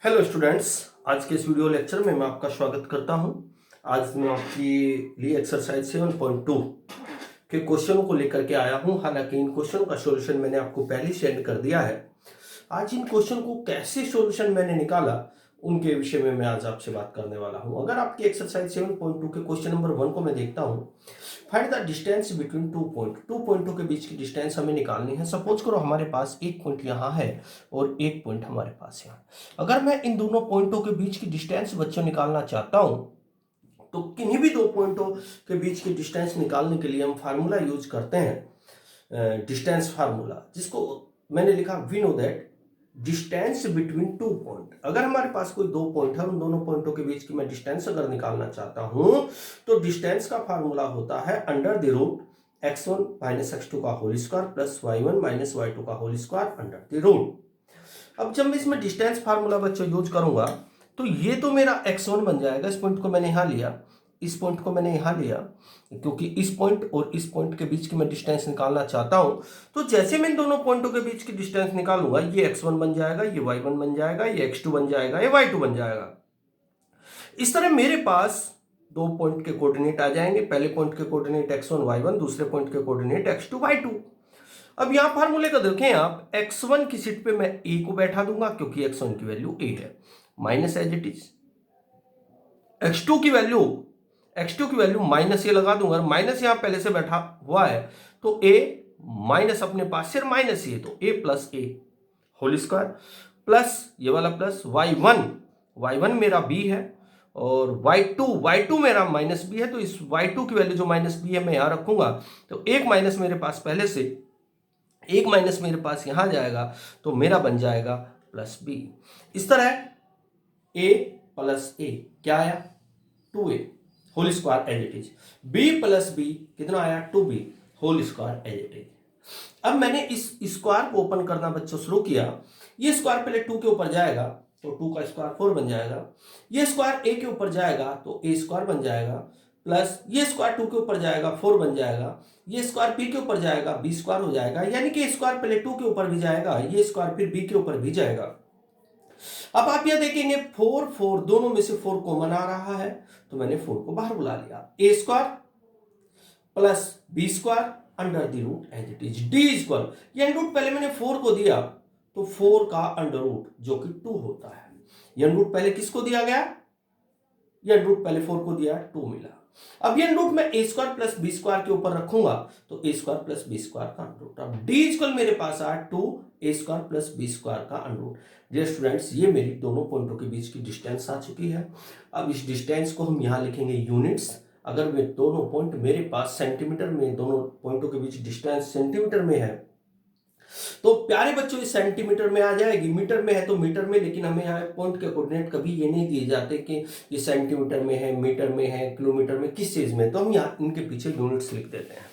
Hello students, आज के इस वीडियो लेक्चर में मैं आपका स्वागत करता हूं। आज मैं आपके लिए एक्सरसाइज 7.2 के क्वेश्चनों को लेकर के आया हूं। हालांकि इन क्वेश्चनों का सॉल्यूशन मैंने आपको पहले सेंड कर दिया है। आज इन क्वेश्चन को कैसे सॉल्यूशन मैंने निकाला उनके विषय में मैं आज आपसे बात करने वाला हूं। अगर आपकी एक्सरसाइज 7.2 के क्वेश्चन नंबर 1 को मैं देखता हूं, find the distance between two पॉइंटों के बीच की डिस्टेंस हमें निकालनी है। सपोज करो हमारे पास एक पॉइंट यहाँ है और एक पॉइंट हमारे पास यहाँ। अगर मैं इन दोनों पॉइंटों के बीच की डिस्टेंस बच्चों निकालना चाहता हूं, तो किन्हीं भी दो पॉइंटों के बीच की डिस्टेंस निकालने के लिए हम फार्मूला यूज करते हैं, डिस्टेंस फार्मूला, जिसको मैंने लिखा we know that distance between two point. अगर हमारे पास कोई दो पॉइंट है, उन दोनों पॉइंटों के बीच की मैं डिस्टेंस अगर निकालना चाहता हूं, तो डिस्टेंस का फार्मूला होता है under the root x1 minus x2 का whole square plus y1 minus y2 का whole square under the root. अब जब मैं इसमें डिस्टेंस फार्मूला बच्चों यूज करूंगा, तो ये तो मेरा x1 बन जाएगा। इस पॉइंट को मैंने यहां लिया, इस पॉइंट को मैंने यहां लिया, क्योंकि इस पॉइंट और इस पॉइंट के बीच की मैं डिस्टेंस निकालना चाहता हूं। तो जैसे मैं इन दोनों पॉइंटों के बीच की डिस्टेंस निकालूंगा, ये x1 बन जाएगा, ये y1 बन जाएगा, ये x2 बन जाएगा, ये y2 बन जाएगा। इस तरह मेरे पास दो पॉइंट के कोऑर्डिनेट आ जाएंगे। पहले पॉइंट के कोऑर्डिनेट x1 y1, दूसरे पॉइंट के कोऑर्डिनेट x2 y2। अब यहां फार्मूले का देखें आप, x1 की सीट पे मैं a को बैठा दूंगा क्योंकि x1 की वैल्यू a है, minus as it is. x2 की वैल्यू माइनस ए लगा दूंगा। माइनस यहां पहले से बैठा हुआ है तो a माइनस अपने पास सिर्फ माइनस ही है, तो a plus a whole square plus ये वाला प्लस y1 मेरा b है और y2 मेरा माइनस b है। तो इस y2 की वैल्यू जो माइनस b है मैं यहां रखूंगा, तो एक माइनस मेरे पास पहले से, एक माइनस मेरे पास यहां जाएगा, तो मेरा बन जाएगा प्लस b। इस तरह a प्लस ए क्या आया, 2a whole square as it is. b plus b कितना आया, 2b whole square as it is. अब मैंने इस स्क्वायर को ओपन करना बच्चों शुरू किया। ये स्क्वायर पहले 2 के ऊपर जाएगा तो 2 का स्क्वायर 4 बन जाएगा। ये स्क्वायर a के ऊपर जाएगा तो a स्क्वायर बन जाएगा, प्लस ये स्क्वायर 2 के ऊपर जाएगा 4 बन जाएगा। ये स्क्वायर b के ऊपर जाएगा b स्क्वायर हो जाएगा, यानी कि स्क्वायर पहले 2 के ऊपर भी जाएगा, ये स्क्वायर फिर b के ऊपर भी जाएगा। अब आप यह देखेंगे 4 दोनों में से 4 कॉमन आ रहा है, तो मैंने 4 को बाहर बुला लिया। a square plus b square under the root as it is. d equal, ये अंडर रूट पहले मैंने 4 को दिया तो 4 का अंडर रूट जो कि 2 होता है। ये अंडर रूट पहले किसको दिया गया, ये अंडर रूट पहले 4 को दिया, 2 मिला। अब ये अंडर रूट मैं a square plus b square के ऊपर रखूंगा तो a square plus b square का अंडर रूट। अब d इक्वल मेरे पास आया 2a square plus b square का अंडर रूट। डियर स्टूडेंट्स, ये मेरी दोनों पॉइंटों के बीच की डिस्टेंस आ चुकी है। अब इस डिस्टेंस को हम यहां लिखेंगे यूनिट्स। अगर वे दोनों पॉइंट मेरे पास सेंटीमीटर में, दोनों पॉइंटों के बीच डिस्टेंस सेंटीमीटर में है, तो प्यारे बच्चों इस सेंटीमीटर में आ जाएगी। मीटर में है तो मीटर में, लेकिन हमें यहाँ पॉइंट के कोऑर्डिनेट कभी ये नहीं दिए जाते कि ये सेंटीमीटर में है, मीटर में है, किलोमीटर में, किस चीज में, तो हम यहाँ इनके पीछे यूनिट्स लिख देते हैं।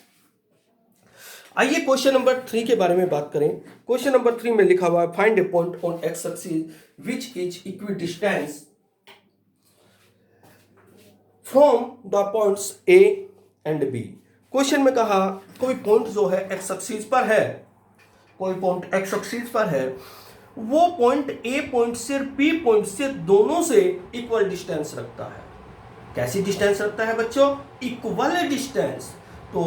आइए क्वेश्चन नंबर 3 के बारे में बात करें। क्वेश्चन नंबर 3 में लिखा हुआ है, find a point on x axis which is equidistance from the points a and b. Question में कहा कोई पॉइंट जो है एक्स एक्सिस पर है, कोई पॉइंट एक्स एक्सिस पर है, वो पॉइंट ए पॉइंट से बी पॉइंट से दोनों से इक्वल डिस्टेंस रखता है। कैसी डिस्टेंस रखता है बच्चों, इक्वल डिस्टेंस। तो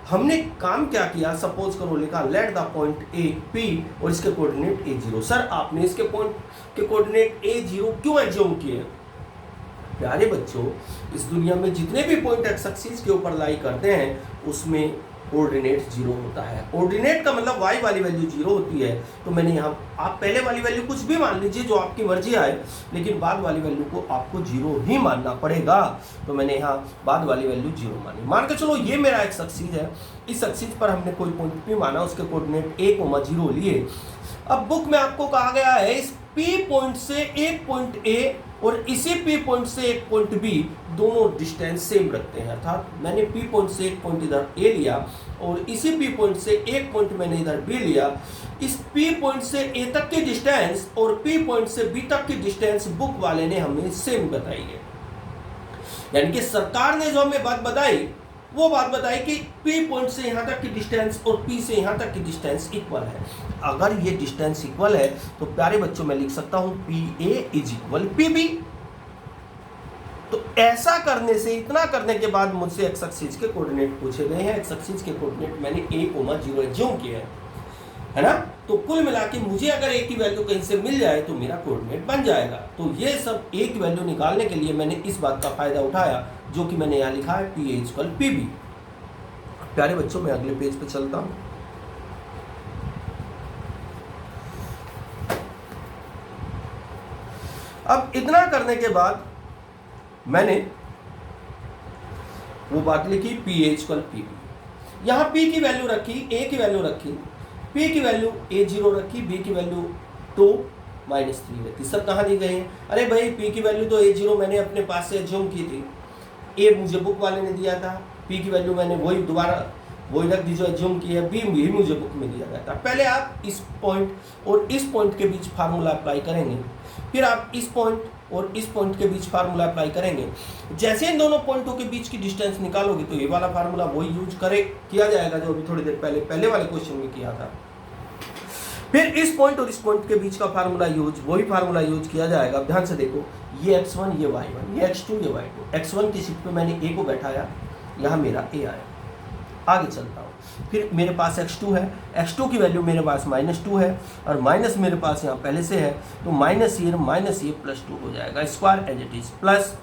हमने काम क्या किया, सपोज करो लिखा let the point A P और इसके कोऑर्डिनेट a0। सर आपने इसके पॉइंट के कोऑर्डिनेट a0 क्यों एज्यूम किए। प्यारे बच्चों, इस दुनिया में जितने भी पॉइंट एक्स एक्सिस के ऊपर लाई करते हैं उसमें कोऑर्डिनेट 0 होता है। कोऑर्डिनेट का मतलब y वाली वैल्यू 0 होती है। तो मैंने यहाँ, आप पहले वाली वैल्यू कुछ भी मान लीजिए जो आपकी मर्जी आए, लेकिन बाद वाली वैल्यू को आपको 0 ही मानना पड़ेगा। तो मैंने यहाँ बाद वाली वैल्यू 0 मानी। मान के चलो ये मेरा एक्स एक्सिस है, इस एक्सिस पर हमने कोई पॉइंट भी माना, उसके कोऑर्डिनेट a,0 लिए। अब बुक में आपको कहा गया है इस P पॉइंट से एक पॉइंट A और इसी P पॉइंट से एक पॉइंट B दोनों डिस्टेंस सेम रखते हैं। अर्थात मैंने P पॉइंट से एक पॉइंट इधर A लिया और इसी P पॉइंट से एक पॉइंट मैंने इधर B लिया। इस P पॉइंट से A तक की डिस्टेंस और P पॉइंट से B तक की डिस्टेंस बुक वाले ने हमें सेम बताई है। यानी कि सरकार ने जो हमें बात बताई वो बात बताई कि P पॉइंट से यहाँ तक की डिस्टेंस और P से यहाँ तक की डिस्टेंस इक्वल है। अगर ये डिस्टेंस इक्वल है तो प्यारे बच्चों मैं लिख सकता हूँ PA इज इक्वल PB। तो ऐसा करने से, इतना करने के बाद मुझसे एक्स एक्सिस के कोऑर्डिनेट पूछे गए हैं। एक्स एक्सिस के कोऑर्डिनेट मैंने a,0 एज्यूम किया है ना। तो कुल मिला के मुझे अगर a की वैल्यू कहीं से मिल जाए तो मेरा कोऑर्डिनेट बन जाएगा। तो ये सब a की वैल्यू निकालने के लिए मैंने इस बात का फायदा उठाया, जो कि मैंने यहाँ लिखा है PA इक्वल PB। प्यारे बच्चों मैं अगले पेज पे चलता हूँ। अब इतना करने के बाद मैंने वो बात लिखी PA इक्वल PB। यहाँ P की वैल्यू रखी, A की वैल्यू रखी, P की वैल्यू A0 रखी, B की वैल्यू 2 -3 रखी। सब कहाँ दी गई है? अरे भाई P की वैल्यू तो A0 मैंने अपने पास से एज्यूम की थी, A मुझे बुक वाले ने दिया था, P की वैल्यू मैंने वही रख दी जो एज्यूम की है, B भी मुझे बुक में दिया गया था। पहले आप इस पॉइंट और इस पॉइंट के बीच फार्मूला अप्लाई करेंगे, फिर आप इस पॉइंट और इस पॉइंट के बीच फार्मूला अप्लाई करेंगे। जैसे इन दोनों पॉइंटों के बीच की डिस्टेंस निकालोगे तो ये वाला फार्मूला वही यूज किया जाएगा जो अभी थोड़ी देर पहले वाले क्वेश्चन में किया था। फिर इस पॉइंट और इस पॉइंट के बीच का फार्मूला वही फार्मूला यूज किया जाएगा। ध्यान से देखो, ये x1 ये y1 ये x2 ये y2। x1 की सीट पे मैंने a को बैठाया, यहाँ मेरा a आया। आगे चलता हूँ, फिर मेरे पास x2 है, x2 की वैल्यू मेरे पास -2 है और माइनस मेरे पास यहाँ पहले से है, तो -a +2 हो जाएगा square as it is, plus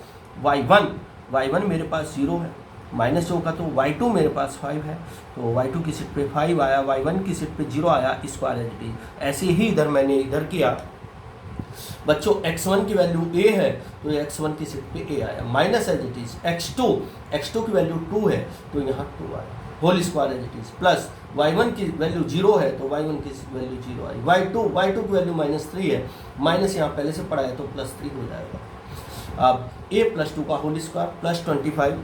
y1 मेरे पास 0 है, माइनस होगा तो y2 मेरे पास 5 है, तो y2 की सीट पे 5 आया, y1 की सीट पे 0 आया स्क्वायर एज इट इज। ऐसे ही इधर मैंने इधर किया बच्चों, x1 की वैल्यू a है तो x1 की सीट पे a आया, minus as it is x2 की वैल्यू 2 है तो यहाँ 2 आया, whole square as it is, plus y1 की वैल्यू 0 है तो y1 की वैल्यू 0 आई, y2 की वैल्यू -3 है, माइनस यहाँ पहले से पड़ा है तो +3 हो जाएगा। अब a +2 का होल स्क्वायर प्लस 25,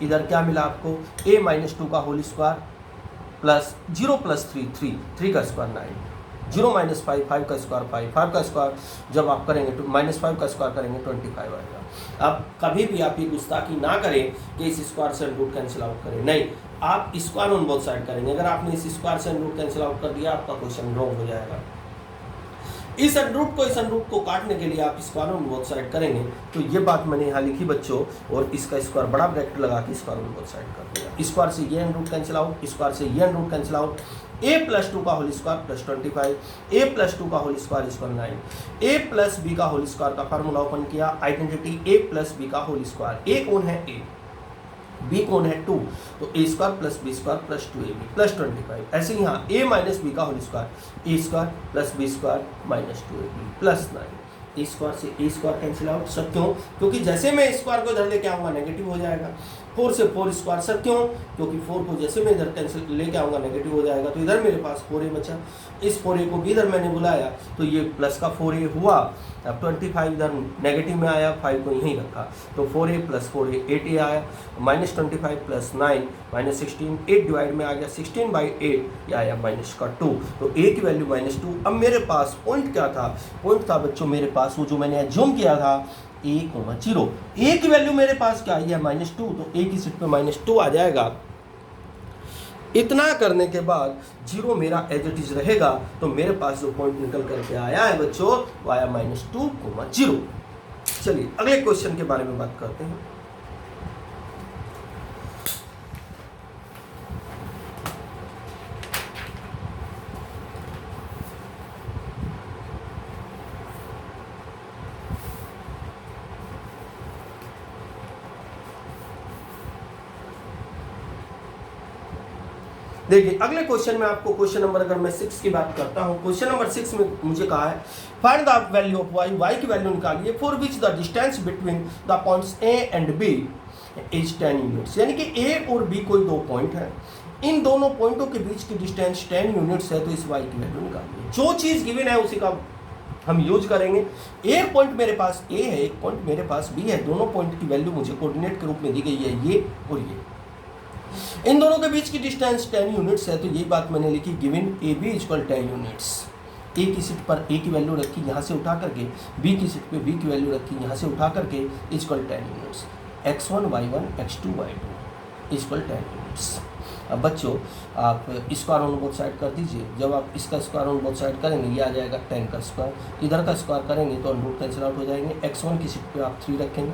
इधर क्या मिला आपको, a -2 का होल स्क्वायर प्लस 0 + 3 का स्क्वायर 9, 0 - 5 का स्क्वायर 5 का स्क्वायर जब आप करेंगे तो -5 का स्क्वायर करेंगे 25 आएगा। अब कभी भी आप ये गुस्ताखी ना करें कि इस स्क्वायर से रूट कैंसिल आउट करें, नहीं, आप स्क्वायर ऑन बोथ साइड करेंगे। अगर आपने इस स्क्वायर से रूट कैंसिल आउट कर दिया आपका क्वेश्चन रॉन्ग हो जाएगा। इस अनरूट को काटने के लिए आप स्क्वायर ऑन बोथ साइड करेंगे। तो ये बात मैंने यहाँ लिखी बच्चों, और इसका स्क्वायर बड़ा ब्रैकेट लगा के स्क्वायर ऑन बोथ साइड कर दिया। स्क्वायर से ये अनरूट कैंसिल आउट, स्क्वायर से ये अनरूट कैंसिल आउट, a + 2 का होल स्क्वायर प्लस 25, a + 2 का whole square equal 9, a + b का होल स्क्वायर का फार्मूला ओपन किया, आइडेंटिटी a + b का होल स्क्वायर। a कौन है a, b कौन है 2, तो a² + b² + 2ab प्लस 25। ऐसे यहाँ a - b का whole square, a² + b² - 2ab plus 9। a² से a² कैंसिल आउट, सब क्यों? क्योंकि जैसे मैं स्क्वायर को इधर लेके आऊँगा नेगेटिव हो जाएगा। 4 से 4 स्क्वायर, सब क्यों? क्योंकि 4 को जैसे मैं इधर कैंसिल लेके आऊँगा नेगेटिव हो जाएगा, तो इधर मेरे पास 4a बचा। इस 4a को भी इधर मैंने बुलाया तो ये प्लस का 4a हुआ। अब 25 इधर नेगेटिव में आया, 5 को यहीं रखा तो 4a + 4a 8a आया, -25 + 9 -16, 8 डिवाइड में आ गया, 16/8 ये आया -2। तो a की वैल्यू -2। अब मेरे पास पॉइंट क्या था? पॉइंट था बच्चों मेरे पास वो जो मैंने एज्यूम किया था a, 0। a की वैल्यू मेरे पास क्या आई है -2, तो a की सीट पे -2 आ जाएगा। इतना करने के बाद 0 मेरा एज इट इज रहेगा, तो मेरे पास जो पॉइंट निकल करके आया है बच्चों वो आया -2, 0। चलिए अगले क्वेश्चन के बारे में बात करते हैं। देखिए अगले क्वेश्चन में आपको क्वेश्चन नंबर, अगर मैं 6 की बात करता हूं, क्वेश्चन नंबर 6 में मुझे कहा है find the value of y की वैल्यू निकालिए for which the distance between the points a and b is 10 units. यानी कि a और b कोई दो पॉइंट है, इन दोनों पॉइंटों के बीच की डिस्टेंस 10 यूनिट्स है, तो इस y की वैल्यू निकालिए। जो चीज गिवन है उसी का हम यूज करेंगे। एक पॉइंट मेरे पास a है, एक पॉइंट मेरे पास b है, दोनों पॉइंट की वैल्यू मुझे कोऑर्डिनेट के रूप में दी गई है, ये और ये। इन दोनों के बीच की डिस्टेंस 10 यूनिट्स है, तो यही बात मैंने लिखी, गिवन AB = 10 यूनिट्स। A की सीट पर A की वैल्यू रखी, यहाँ से उठा करके B की सीट पे B की वैल्यू रखी, यहाँ से उठा करके = 10 units. x1 y1 x2 y2 equal 10 units. अब बच्चों आप स्क्वायर ऑन बोथ साइड कर दीजिए। जब आप इसका स्क्वायर ऑन बोथ साइड करेंगे ये आ जाएगा 10 का स्क्वायर, इधर का स्क्वायर करेंगे तो रूट कैंसिल आउट हो जाएंगे। x1 की सीट पे आप 3 रखेंगे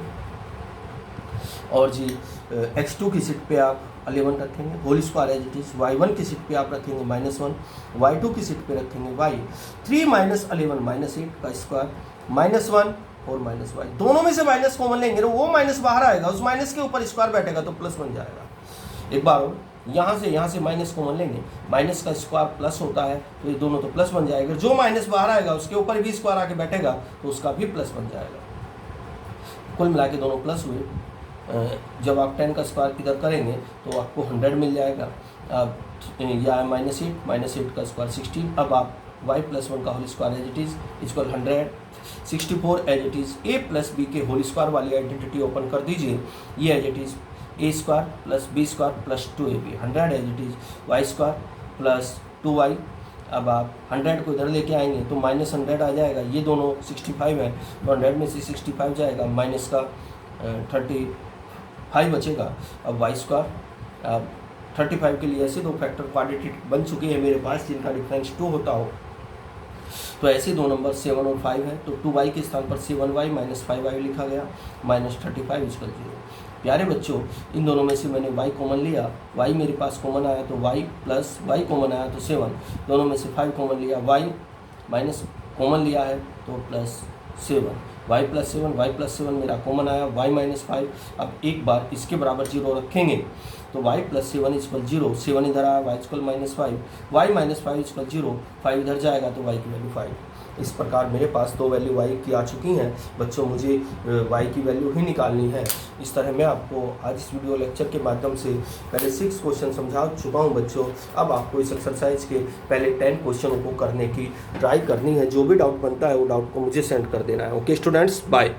और जी x2 की सीट पे आप 11 रखेंगे, whole square as it is. y1 की सीट पे आप रखेंगे -1, y2 की सीट पे रखेंगे y, 3 - 11 -8 का स्क्वायर, -1 और -y, दोनों में से माइनस कॉमन लेंगे तो वो माइनस बाहर आएगा, उस माइनस के ऊपर स्क्वायर बैठेगा तो प्लस बन जाएगा। एक बार यहाँ से माइनस कॉमन लेंगे, माइनस का स्क्वायर प्लस होता है तो ये दोनों तो प्लस बन जाएगा, जो माइनस बाहर आएगा उसके ऊपर भी स्क्वायर आके बैठेगा तो उसका भी प्लस बन जाएगा। कुल मिला के दोनों प्लस हुए। जब आप 10 का स्क्वायर इधर करेंगे तो आपको 100 मिल जाएगा। अब यह -8 का स्क्वायर 16। अब आप y + 1 का whole square as it is equal 100, 64 as it is a + b के होल स्क्वायर वाली आइडेंटिटी ओपन कर दीजिए। ये as it is a² + b² + 2ab, 100 as it is y² + 2y। अब आप 100 को इधर लेके आएंगे तो -100 आ जाएगा, ये दोनों 65 है तो 100 में से 65 जाएगा, माइनस का 35 बचेगा। अब y², अब 35 के लिए ऐसे दो फैक्टर क्वाड्रेटिक बन चुके हैं मेरे पास जिनका डिफरेंस 2 होता हो, तो ऐसे दो नंबर 7 और 5 है तो 2y के स्थान पर 7y - 5y लिखा गया, -35 = 0। प्यारे बच्चों इन दोनों में से मैंने y कॉमन लिया, y मेरे पास कॉमन आया तो y + y कॉमन आया तो 7, दोनों में से 5 कॉमन लिया, y माइनस कॉमन लिया है तो +7, y + 7 मेरा कॉमन आया, y - 5। अब एक बार इसके बराबर 0 रखेंगे तो y + 7 = 0, 7 इधर आया, y = -5, y - 5 = 0, 5 इधर जाएगा तो y की वैल्यू 5। इस प्रकार मेरे पास 2 वैल्यू y की आ चुकी हैं बच्चों, मुझे y की वैल्यू ही निकालनी है। इस तरह मैं आपको आज इस वीडियो लेक्चर के माध्यम से पहले 6 क्वेश्चन समझा चुका हूं बच्चों। अब आपको इस एक्सरसाइज के पहले 10 क्वेश्चनों को करने की ट्राई करनी है। जो भी डाउट बनता है वो डाउट को मुझे सेंड कर देना है। Okay students, bye.